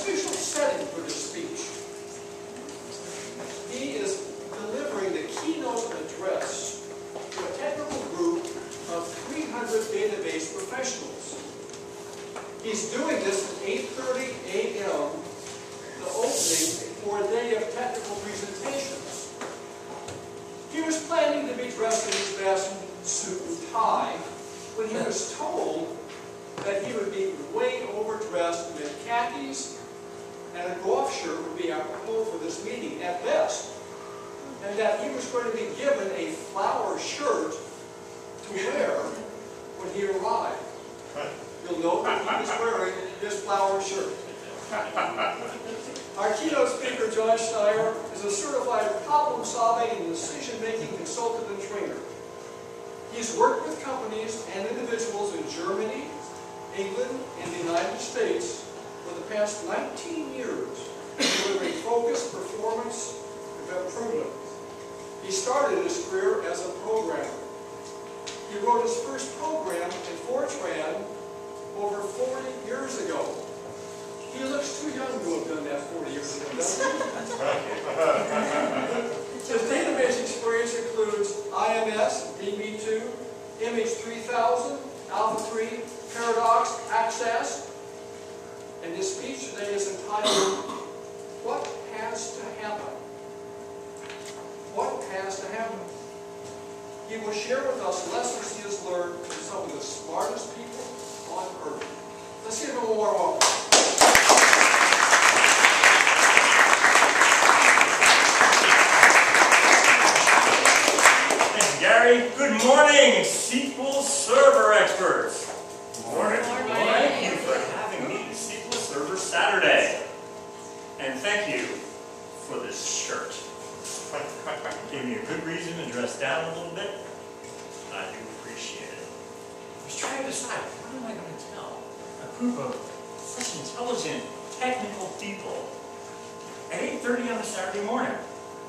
unusual setting for this speech. He is delivering the keynote address to a technical group of 300 database professionals. He's doing this at 8:30 a.m., the opening for a day of technical presentations. He was planning to be dressed in his best suit and tie when he was told that he would be way overdressed and that khakis and a golf shirt would be apropos for this meeting at best, and that he was going to be given a flower shirt to wear when he arrived. You'll note that he was wearing his flower shirt. Our keynote speaker, John Schneyer, is a certified problem-solving and decision-making consultant and trainer. He's worked with companies and individuals in Germany, England, and the United States for the past 19 years, delivering focused performance improvement. He started his career as a programmer. He wrote his first program in Fortran over 40 years ago. He looks too young to have done that 40 years ago, doesn't he? His database experience includes IMS, DB2, MH3000, Alpha3, Paradox, Access, and his speech today is entitled, What Has to Happen? What has to happen? He will share with us lessons he has learned from some of the smartest people on earth. Let's give him a warm welcome. Thank you, Gary. Good morning, SQL Server experts. Good morning. Thank you for having me to SQL Server Saturday. And thank you for this shirt. Gave me a good reason to dress down a little bit. I do appreciate it. I was trying to decide, what am I going to tell a group of such intelligent, technical people at 8:30 on a Saturday morning?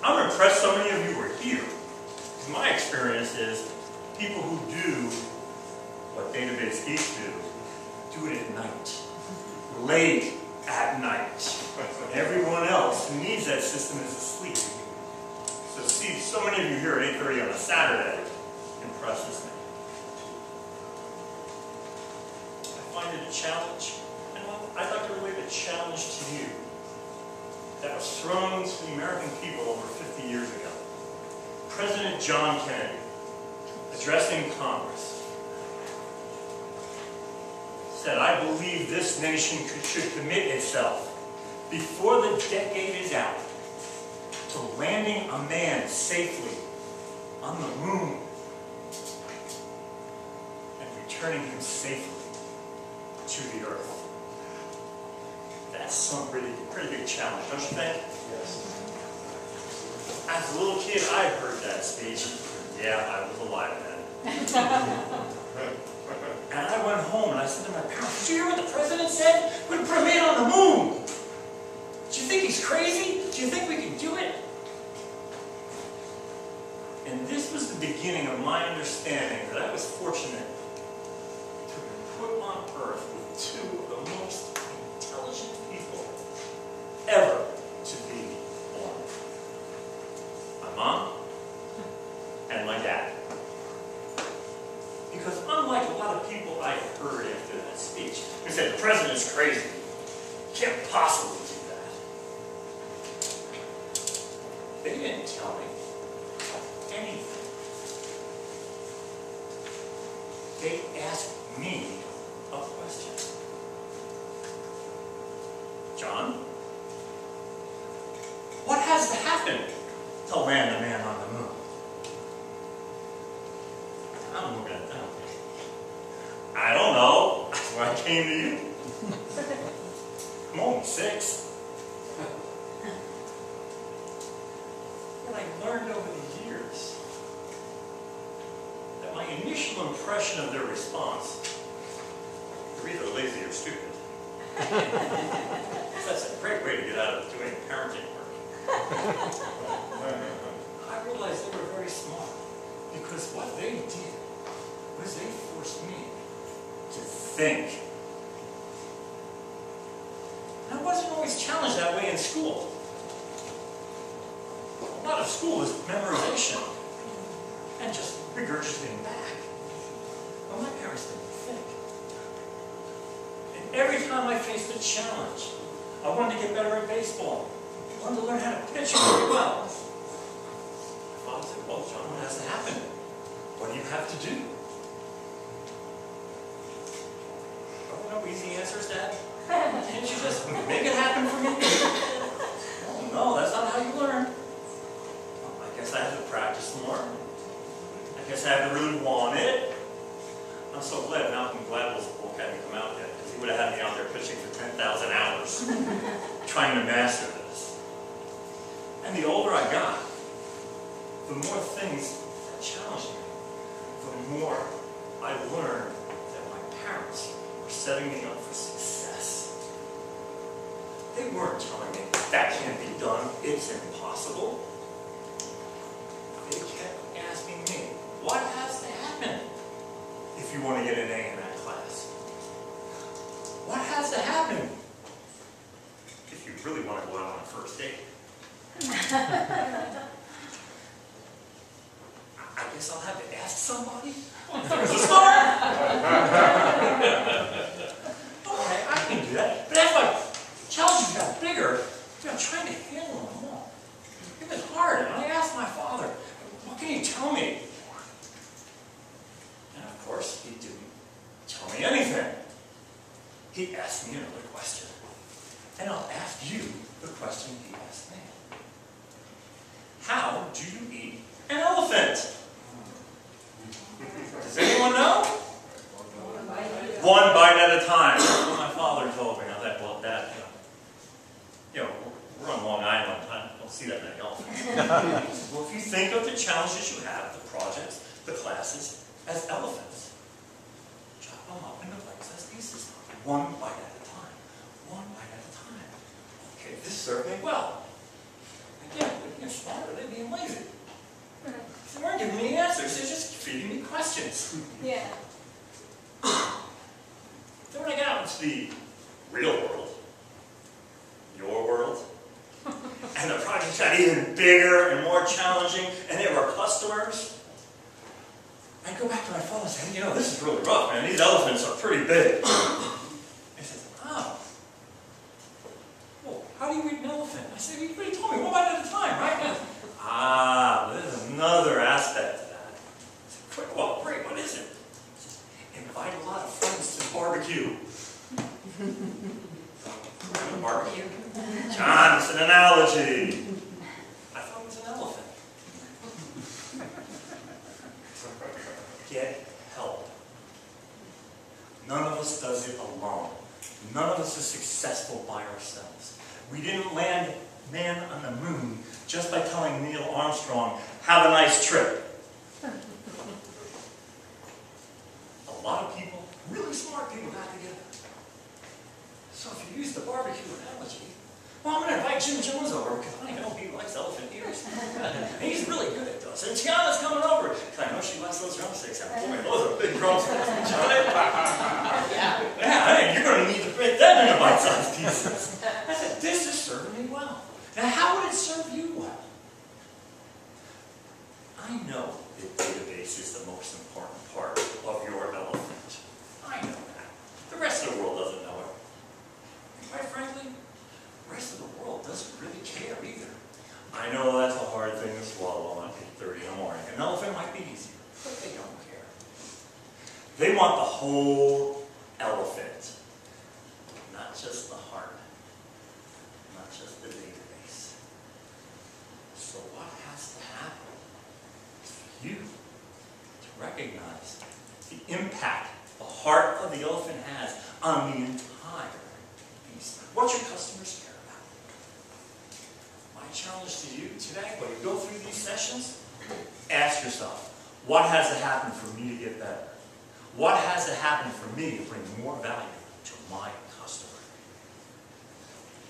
I'm impressed so many of you were here. Because my experience is people who do what database geeks do it at night, late at night. Everyone else who needs that system is asleep. So to see so many of you here at 8:30 on a Saturday impresses me. I find it a challenge, and I'd like to relate a challenge to you that was thrown to the American people over 50 years ago. President John Kennedy, addressing Congress, said, I believe this nation should commit itself before the decade is out to landing a man safely on the moon and returning him safely to the earth. That's some pretty big challenge, don't you think? Yes. As a little kid, I heard that speech. Yeah, I was alive then. And I went home and I said to my parents, did you hear what the president said? We're going to put a man on the moon. Do you think he's crazy? Do you think we can do it? And this was the beginning of my understanding that I was fortunate to be put on earth with two of the most intelligent people ever to be born. My mom and my dad. Because unlike a lot of people I heard after that speech, who said, the president's crazy, he can't possibly do that. They didn't tell me anything. They asked me a question. John, what has to happen to land a man on the moon? I'm looking at them. I don't know. That's why I came to you. I'm only 6. What I learned over the years, that my initial impression of their response, they're either lazy or stupid. That's a great way to get out of doing parenting work. I realized they were very smart, because what they did was they forced me to think. And I wasn't always challenged that way in school. A lot of school is memorization and just regurgitating back. Well, my parents didn't think. And every time I faced a challenge, I wanted to get better at baseball. I wanted to learn how to pitch very well. My father said, well, John, what has to happen? What do you have to do? Oh, no easy answers, Dad. Can't you just make it happen for me? Oh, no, that's not how you learn. Well, I guess I have to practice more. I guess I have to really want it. I'm so glad Malcolm Gladwell's book hadn't come out yet, because he would have had me out there pitching for 10,000 hours, trying to master this. And the older I got, the more things that challenged me, the more I learned that my parents were setting me up for success. They weren't telling me, that can't be done, it's impossible. They kept asking me, what has to happen if you want to get an A in that class? What has to happen if you really want to go out on a first date? I guess I'll have to ask somebody. There's a start. Okay, I can do that. But as my challenges got bigger, trying to handle them all. It was hard. And I asked my father, what can you tell me? And of course, he didn't tell me anything. He asked me another question. And I'll ask you the question he asked me. How do you eat an elephant? Does anyone know? One bite at a time. That's what my father told me. I was like, well, Dad, we're on Long Island. I don't see that many elephants. Well, if you think of the challenges you have, the projects, the classes, as elephants, chop them up into bite-sized pieces. One bite at a time. One bite at a time. Okay, this served me well. Again, they're being smarter, they're being lazy. They weren't giving me answers, they're just feeding me questions. Yeah. Then when I got out into the real world, your world, and the projects got even bigger and more challenging, and there were customers, I'd go back to my father and say, this is really rough, man. These elephants are pretty big. He says, oh. Well, how do you eat an elephant? I said, well, you told me, one bite at a time, right? Ah, there's another aspect to that. I said, well, great, what is it? He says, invite a lot of friends to the barbecue. Barbecue? John, it's an analogy. I thought it was an elephant. Get help. None of us does it alone. None of us is successful by ourselves. We didn't land man on the moon just by telling Neil Armstrong, have a nice trip. A lot of people, really smart people, got together. So if you use the barbecue analogy, well, I'm going to invite Jim Jones over because I know he likes elephant ears. And he's really good at those. And Tiana's coming over because I know she likes those drumsticks. Boy, those are big drumsticks. Yeah, and you're going to need to break that into bite-sized pieces. I said, this is serving me well. Now, how would it serve you well? I know that database is the most important part of your elephant. I know that. The rest of the world doesn't know it. And quite frankly, the rest of the world doesn't really care either. I know that's a hard thing to swallow on 8:30 in the morning. An elephant might be easier, but they don't care. They want the whole elephant, not just the heart, not just the database. So what has to happen is for you to recognize the impact the heart of the elephant has on the entire beast. What your customers care about. My challenge to you today, when you go through these sessions, ask yourself, what has to happen for me to get better? What has to happen for me to bring more value to my customer?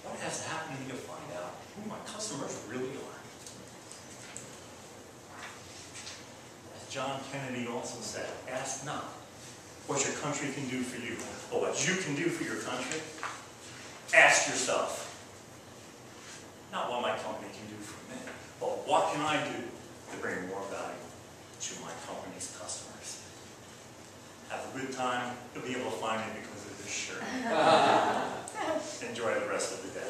What has to happen to me to find out who my customers really are? As John Kennedy also said, ask not what your country can do for you, but what you can do for your country. Ask yourself, not what my company can do for me, but what can I do to bring more value to my company's customers. Have a good time. You'll be able to find me because of this shirt. Enjoy the rest of the day.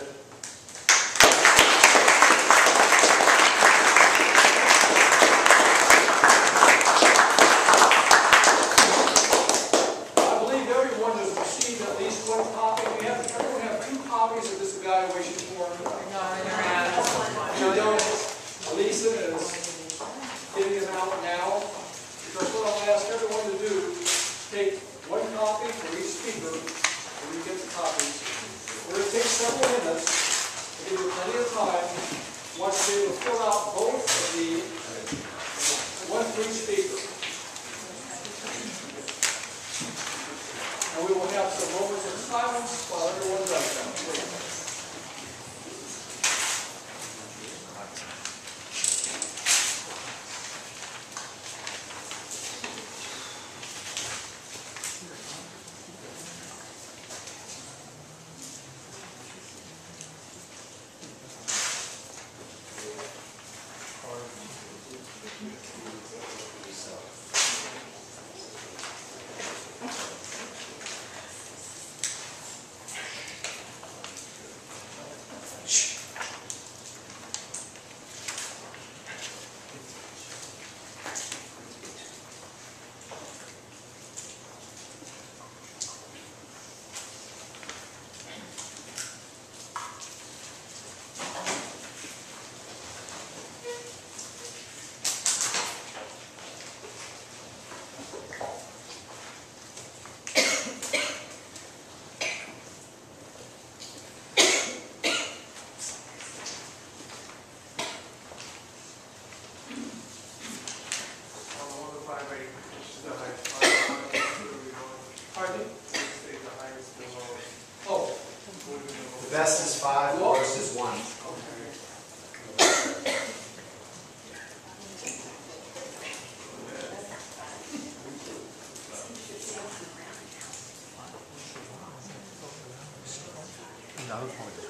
I believe everyone has received at least one copy. Everyone have 2 copies of this evaluation form. You don't. Lisa is getting them out now. Because what I'll ask everyone to do, take 1 copy for each speaker when you get the copies. We're going to take several minutes to give you plenty of time once they will fill out both of the 1 for each speaker. And we will have some moments of silence while everyone does that. Please. The best is 5, the worst is 1. No.